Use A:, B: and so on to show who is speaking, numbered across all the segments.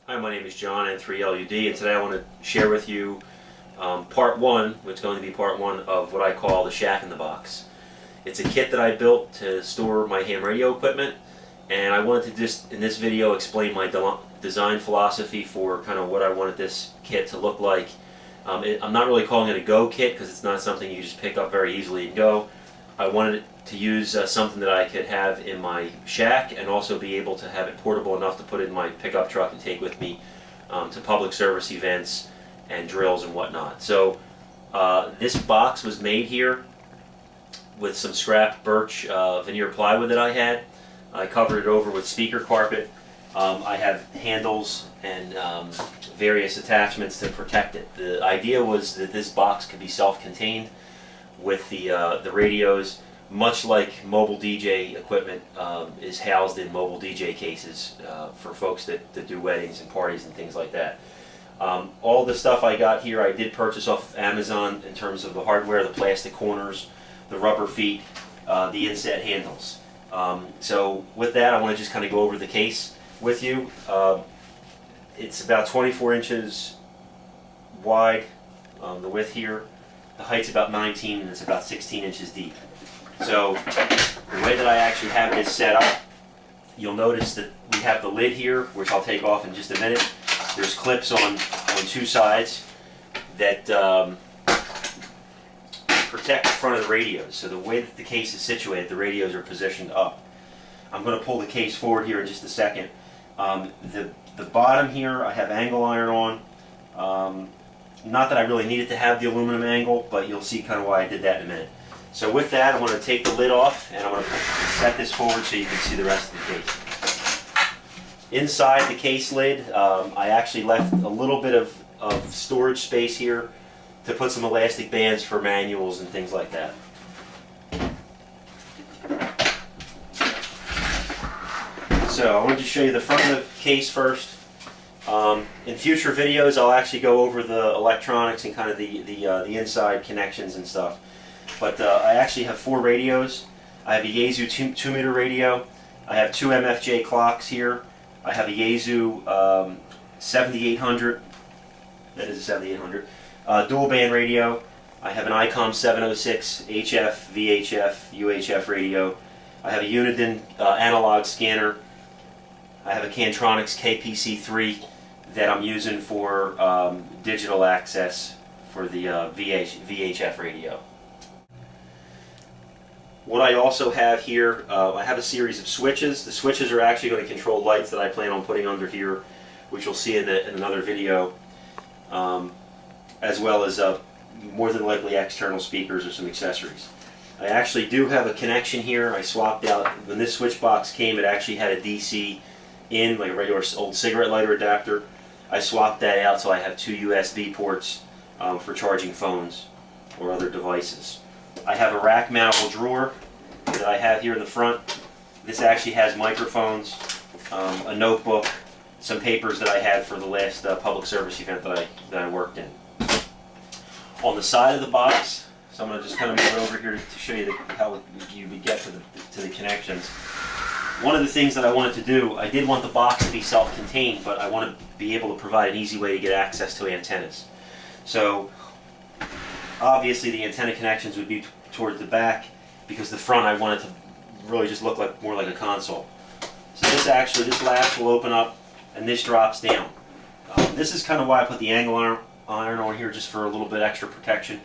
A: Hi, my name is John, N3LUD, and today I want to share with you part one, which is going to be part one of what I call the Shack in the Box. It's a kit that I built to store my ham radio equipment, and I wanted to just, in this video, explain my design philosophy for kind of what I wanted this kit to look like. I'm not really calling it a go kit because it's not something you just pick up very easily and go. I wanted it to use something that I could have in my shack and also be able to have it portable enough to put in my pickup truck and take with me to public service events and drills and whatnot. So this box was made here with some scrap birch veneer plywood that I had. I covered it over with speaker carpet. I have handles and various attachments to protect it. The idea was that this box could be self-contained with the radios, much like mobile DJ equipment is housed in mobile DJ cases for folks that do weddings and parties and things like that. All the stuff I got here I did purchase off of Amazon in terms of the hardware, the plastic corners, the rubber feet, the inset handles. So with that, I want to just kind of go over the case with you. It's about 24 inches wide, the width here. The height's about 19 and it's about 16 inches deep. So the way that I actually have this set up, you'll notice that we have the lid here, which I'll take off in just a minute. There's clips on two sides that protect the front of the radios. So the way that the case is situated, the radios are positioned up. I'm going to pull the case forward here in just a second. The bottom here I have angle iron on. Not that I really needed to have the aluminum angle, but you'll see kind of why I did that in a minute. So with that, I'm going to take the lid off and I'm going to set this forward so you can see the rest of the case. Inside the case lid, I actually left a little bit of storage space here to put some elastic bands for manuals and things like that. So I wanted to show you the front of the case first. In future videos, I'll actually go over the electronics and kind of the inside connections and stuff. But I actually have 4 radios. I have a Yaesu 2-meter radio. I have 2 MFJ clocks here. I have a Yaesu 7800. That is a 7800. Dual band radio. I have an ICOM 706 HF, VHF, UHF radio. I have a Uniden analog scanner. I have a Cantronics KPC3 that I'm using for digital access for the VHF radio. What I also have here, I have a series of switches. The switches are actually going to control lights that I plan on putting under here, which you'll see in another video, as well as more than likely external speakers or some accessories. I actually do have a connection here. I swapped out, when this switch box came, it actually had a DC in, like a regular old cigarette lighter adapter. I swapped that out so I have 2 USB ports for charging phones or other devices. I have a rack mountable drawer that I have here in the front. This actually has microphones, a notebook, some papers that I had for the last public service event that I worked in. On the side of the box, so I'm going to just kind of move it over here to show you how you would get to the connections. One of the things that I wanted to do, I did want the box to be self-contained, but I wanted to be able to provide an easy way to get access to antennas. So obviously the antenna connections would be towards the back, because the front I wanted to really just look more like a console. So this latch will open up and this drops down. This is kind of why I put the angle iron on here, just for a little bit extra protection.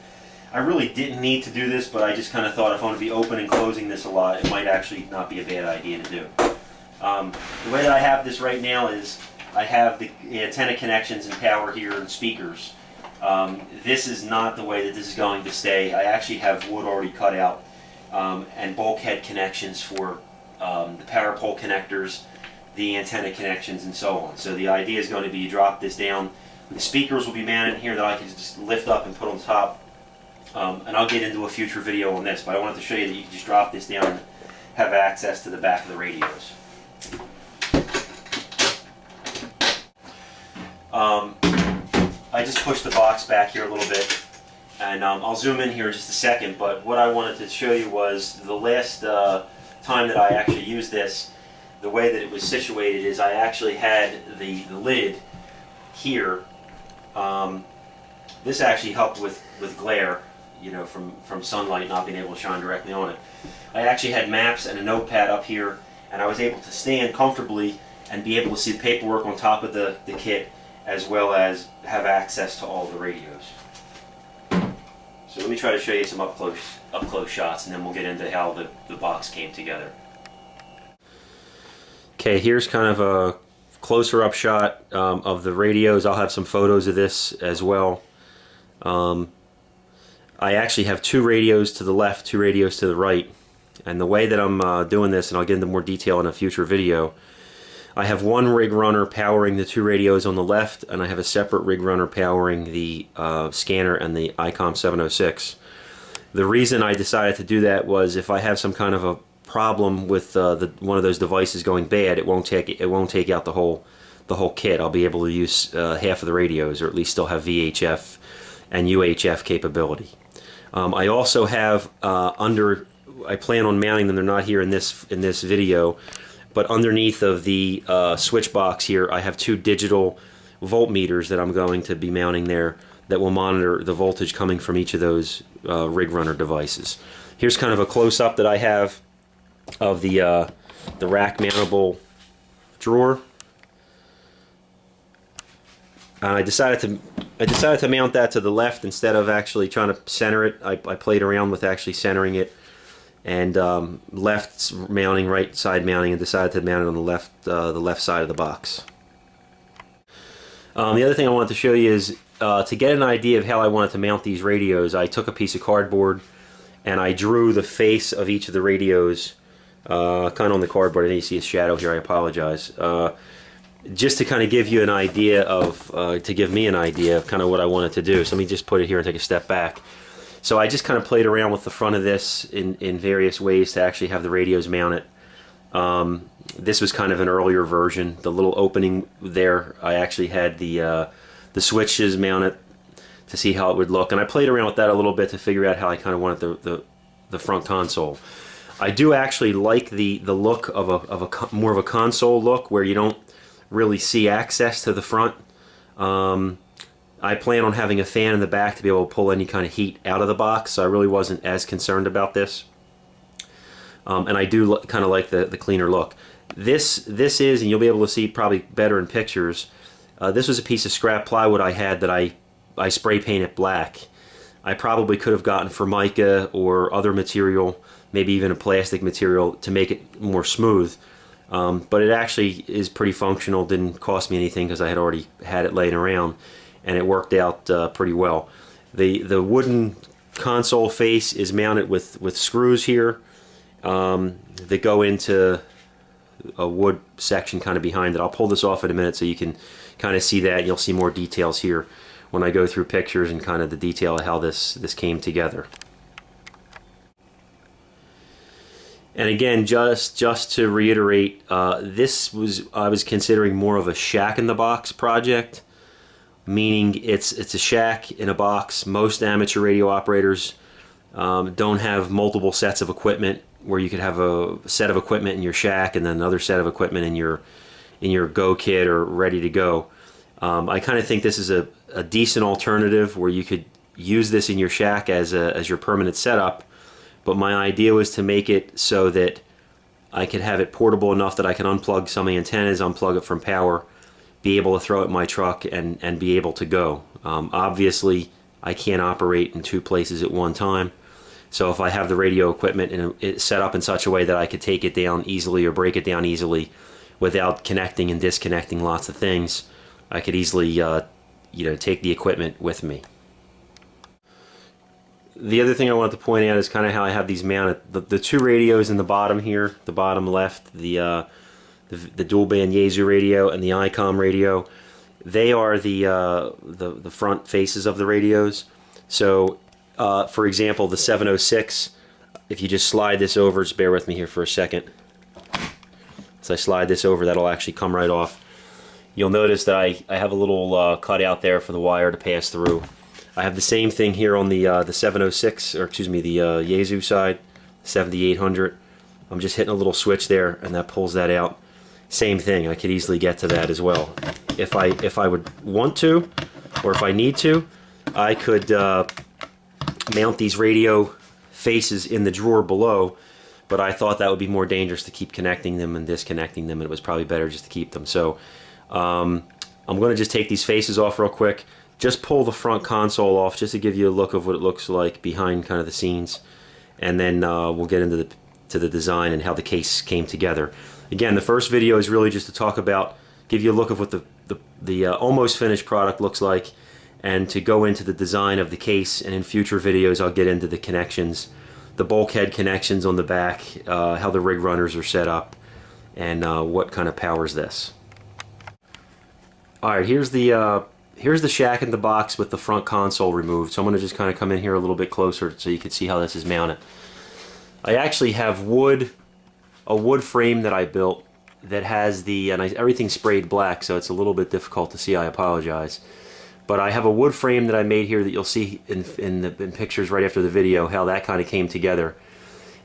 A: I really didn't need to do this, but I just kind of thought if I'm going to be opening and closing this a lot, it might actually not be a bad idea to do. The way that I have this right now is I have the antenna connections and power here and speakers. This is not the way that this is going to stay. I actually have wood already cut out and bulkhead connections for the power pole connectors, the antenna connections, and so on. So the idea is going to be you drop this down. The speakers will be mounted here that I can just lift up and put on top. And I'll get into a future video on this, but I wanted to show you that you can just drop this down and have access to the back of the radios. I just pushed the box back here a little bit, and I'll zoom in here in just a second, but what I wanted to show you was the last time that I actually used this, the way that it was situated is I actually had the lid here. This actually helped with glare, you know, from sunlight not being able to shine directly on it. I actually had maps and a notepad up here, and I was able to stand comfortably and be able to see the paperwork on top of the kit, as well as have access to all the radios. So let me try to show you some up close shots, and then we'll get into how the box came together. Okay, here's kind of a closer up shot of the radios. I'll have some photos of this as well. I actually have two radios to the left, two radios to the right, and the way that I'm doing this, and I'll get into more detail in a future video, I have one rig runner powering the two radios on the left, and I have a separate rig runner powering the scanner and the ICOM 706. The reason I decided to do that was if I have some kind of a problem with one of those devices going bad, it won't take out the whole kit. I'll be able to use half of the radios, or at least still have VHF and UHF capability. I also have I plan on mounting them. They're not here in this video, but underneath of the switch box here, I have two digital voltmeters that I'm going to be mounting there that will monitor the voltage coming from each of those rig runner devices. Here's kind of a close-up that I have of the rack mountable drawer. And I decided to mount that to the left instead of actually trying to center it. I played around with actually centering it, and left mounting, right side mounting, and decided to mount it on the left side of the box. The other thing I wanted to show you is to get an idea of how I wanted to mount these radios. I took a piece of cardboard and I drew the face of each of the radios kind of on the cardboard. I didn't see a shadow here, I apologize. Just to kind of give you an idea of, to give me an idea of kind of what I wanted to do. So let me just put it here and take a step back. So I just kind of played around with the front of this in various ways to actually have the radios mounted. This was kind of an earlier version. The little opening there, I actually had the switches mounted to see how it would look, and I played around with that a little bit to figure out how I kind of wanted the front console. I do actually like the look of a more of a console look where you don't really see access to the front. I plan on having a fan in the back to be able to pull any kind of heat out of the box, so I really wasn't as concerned about this. And I do kind of like the cleaner look. This is, and you'll be able to see probably better in pictures, this was a piece of scrap plywood I had that I spray painted black. I probably could have gotten Formica or other material, maybe even a plastic material, to make it more smooth. But it actually is pretty functional. Didn't cost me anything because I had already had it laying around, and it worked out pretty well. The wooden console face is mounted with screws here that go into a wood section kind of behind it. I'll pull this off in a minute so you can kind of see that. You'll see more details here when I go through pictures and kind of the detail of how this came together. And again, just to reiterate, I was considering more of a shack in the box project, meaning it's a shack in a box. Most amateur radio operators don't have multiple sets of equipment where you could have a set of equipment in your shack and then another set of equipment in your go kit or ready to go. I kind of think this is a decent alternative where you could use this in your shack as your permanent setup. But my idea was to make it so that I could have it portable enough that I can unplug some antennas, unplug it from power, be able to throw it in my truck, and be able to go. Obviously, I can't operate in two places at one time. So if I have the radio equipment it's set up in such a way that I could take it down easily or break it down easily without connecting and disconnecting lots of things, I could easily take the equipment with me. The other thing I wanted to point out is kind of how I have these mounted. The two radios in the bottom here, the bottom left, the dual band Yaesu radio and the ICOM radio, they are the front faces of the radios. So for example, the 706, if you just slide this over, just bear with me here for a second. As I slide this over, that'll actually come right off. You'll notice that I have a little cutout there for the wire to pass through. I have the same thing here on the 706, or excuse me, the Yaesu side, 7800. I'm just hitting a little switch there, and that pulls that out. same thing. I could easily get to that as well. If I would want to, or if I need to, I could mount these radio faces in the drawer below, but I thought that would be more dangerous to keep connecting them and disconnecting them, and it was probably better just to keep them. So I'm going to just take these faces off real quick. Just pull the front console off just to give you a look of what it looks like behind kind of the scenes, and then we'll get into the design and how the case came together. Again, the first video is really just to talk about, give you a look of what the almost finished product looks like, and to go into the design of the case. And in future videos I'll get into the connections, the bulkhead connections on the back, how the rig runners are set up, and what kind of powers this. Alright, here's the shack in the box with the front console removed. So I'm going to just kind of come in here a little bit closer so you can see how this is mounted. I actually have a wood frame that I built that has everything's sprayed black, so it's a little bit difficult to see. I apologize. But I have a wood frame that I made here that you'll see in pictures right after the video, how that kind of came together.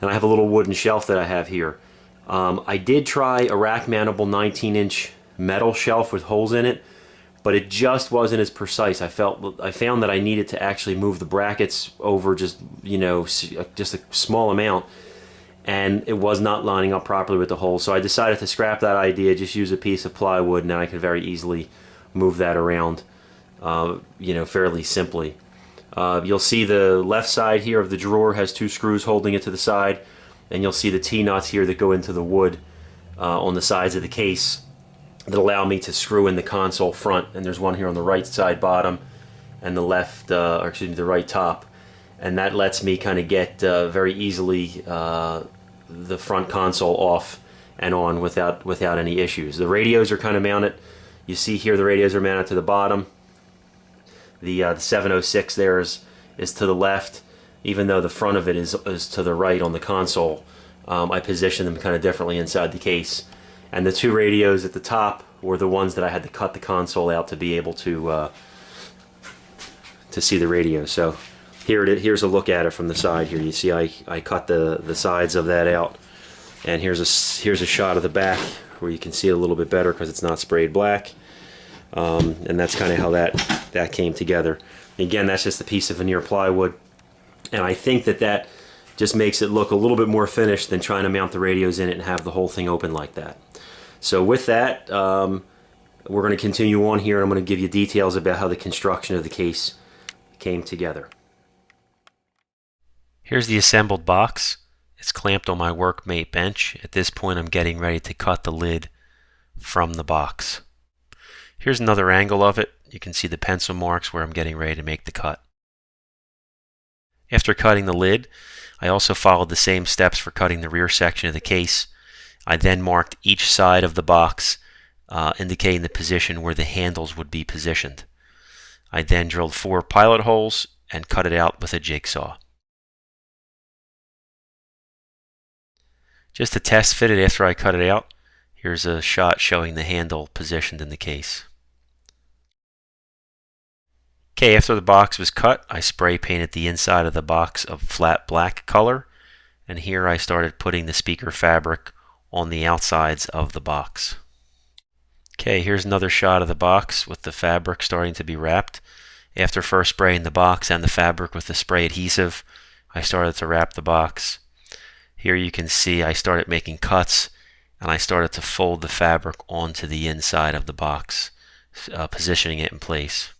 A: And I have a little wooden shelf that I have here. I did try a rack-mountable 19-inch metal shelf with holes in it, but it just wasn't as precise. I found that I needed to actually move the brackets over just a small amount, and it was not lining up properly with the holes. So I decided to scrap that idea, just use a piece of plywood, and then I could very easily move that around, fairly simply. You'll see the left side here of the drawer has 2 screws holding it to the side, and you'll see the T-nuts here that go into the wood on the sides of the case that allow me to screw in the console front. And there's one here on the right side bottom and the left, the right top, and that lets me kind of get very easily the front console off and on without any issues. The radios are kind of mounted. You see here the radios are mounted to the bottom. The 706 there is to the left, even though the front of it is to the right on the console. I positioned them kind of differently inside the case. And the 2 radios at the top were the ones that I had to cut the console out to be able to see the radio. So here's a look at it from the side here. You see I cut the sides of that out, and here's a shot of the back where you can see it a little bit better because it's not sprayed black. And that's kind of how that came together. Again, that's just a piece of veneer plywood, and I think that just makes it look a little bit more finished than trying to mount the radios in it and have the whole thing open like that. So with that, we're going to continue on here, and I'm going to give you details about how the construction of the case came together. Here's the assembled box. It's clamped on my workmate bench. At this point, I'm getting ready to cut the lid from the box. Here's another angle of it. You can see the pencil marks where I'm getting ready to make the cut. After cutting the lid, I also followed the same steps for cutting the rear section of the case. I then marked each side of the box, indicating the position where the handles would be positioned. I then drilled 4 pilot holes and cut it out with a jigsaw. Just to test fit it after I cut it out, here's a shot showing the handle positioned in the case. Okay, after the box was cut, I spray painted the inside of the box of flat black color, and here I started putting the speaker fabric on the outsides of the box. Okay, here's another shot of the box with the fabric starting to be wrapped. After first spraying the box and the fabric with the spray adhesive, I started to wrap the box. Here you can see I started making cuts, and I started to fold the fabric onto the inside of the box, positioning it in place.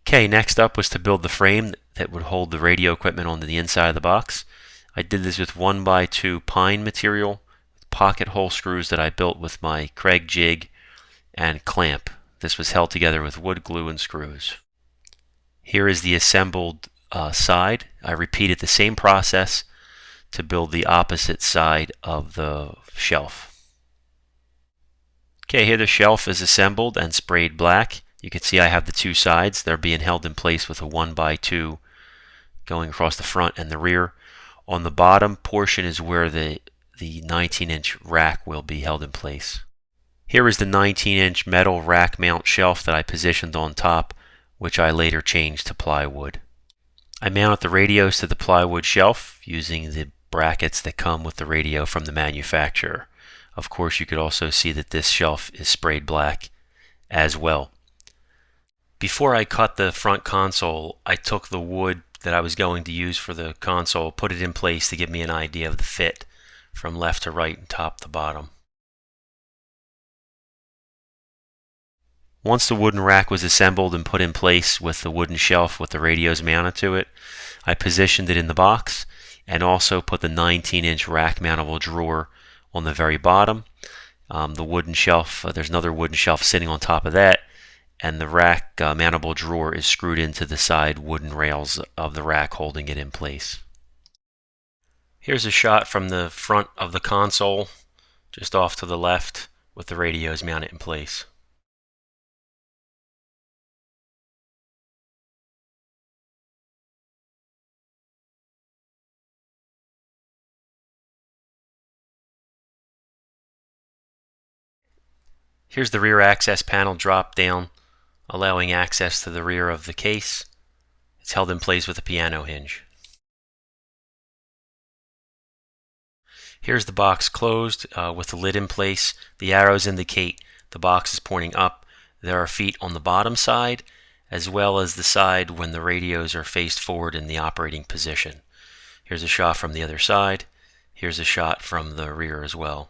A: Okay, next up was to build the frame that would hold the radio equipment onto the inside of the box. I did this with 1x2 pine material, pocket hole screws that I built with my Craig jig and clamp. This was held together with wood glue and screws. Here is the assembled side. I repeated the same process to build the opposite side of the shelf. Okay, here the shelf is assembled and sprayed black. You can see I have the 2 sides. They're being held in place with a 1x2 going across the front and the rear. On the bottom portion is where the
B: the 19-inch rack will be held in place. Here is the 19-inch metal rack mount shelf that I positioned on top, which I later changed to plywood. I mounted the radios to the plywood shelf using the brackets that come with the radio from the manufacturer. Of course, you could also see that this shelf is sprayed black as well. Before I cut the front console, I took the wood that I was going to use for the console, put it in place to give me an idea of the fit from left to right and top to bottom. Once the wooden rack was assembled and put in place with the wooden shelf with the radios mounted to it, I positioned it in the box and also put the 19-inch rack mountable drawer on the very bottom. The wooden shelf, there's another wooden shelf sitting on top of that, and the rack mountable drawer is screwed into the side wooden rails of the rack, holding it in place. Here's a shot from the front of the console, just off to the left, with the radios mounted in place. Here's the rear access panel drop down, allowing access to the rear of the case. It's held in place with a piano hinge. Here's the box closed with the lid in place. The arrows indicate the box is pointing up. There are feet on the bottom side, as well as the side when the radios are faced forward in the operating position. Here's a shot from the other side. Here's a shot from the rear as well.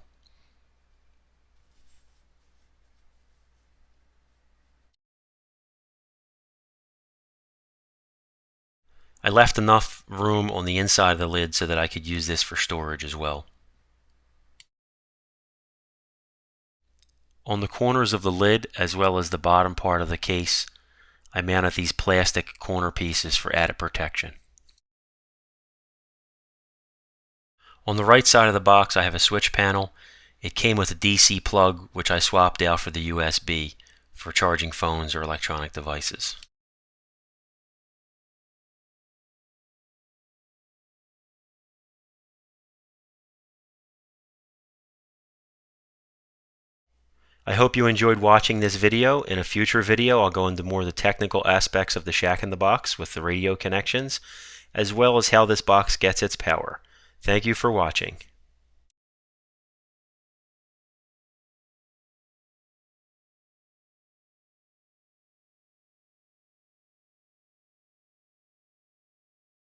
B: I left enough room on the inside of the lid so that I could use this for storage as well. On the corners of the lid, as well as the bottom part of the case, I mounted these plastic corner pieces for added protection. On the right side of the box, I have a switch panel. It came with a DC plug, which I swapped out for the USB for charging phones or electronic devices. I hope you enjoyed watching this video. In a future video, I'll go into more of the technical aspects of the Shack in the Box with the radio connections, as well as how this box gets its power. Thank you for watching.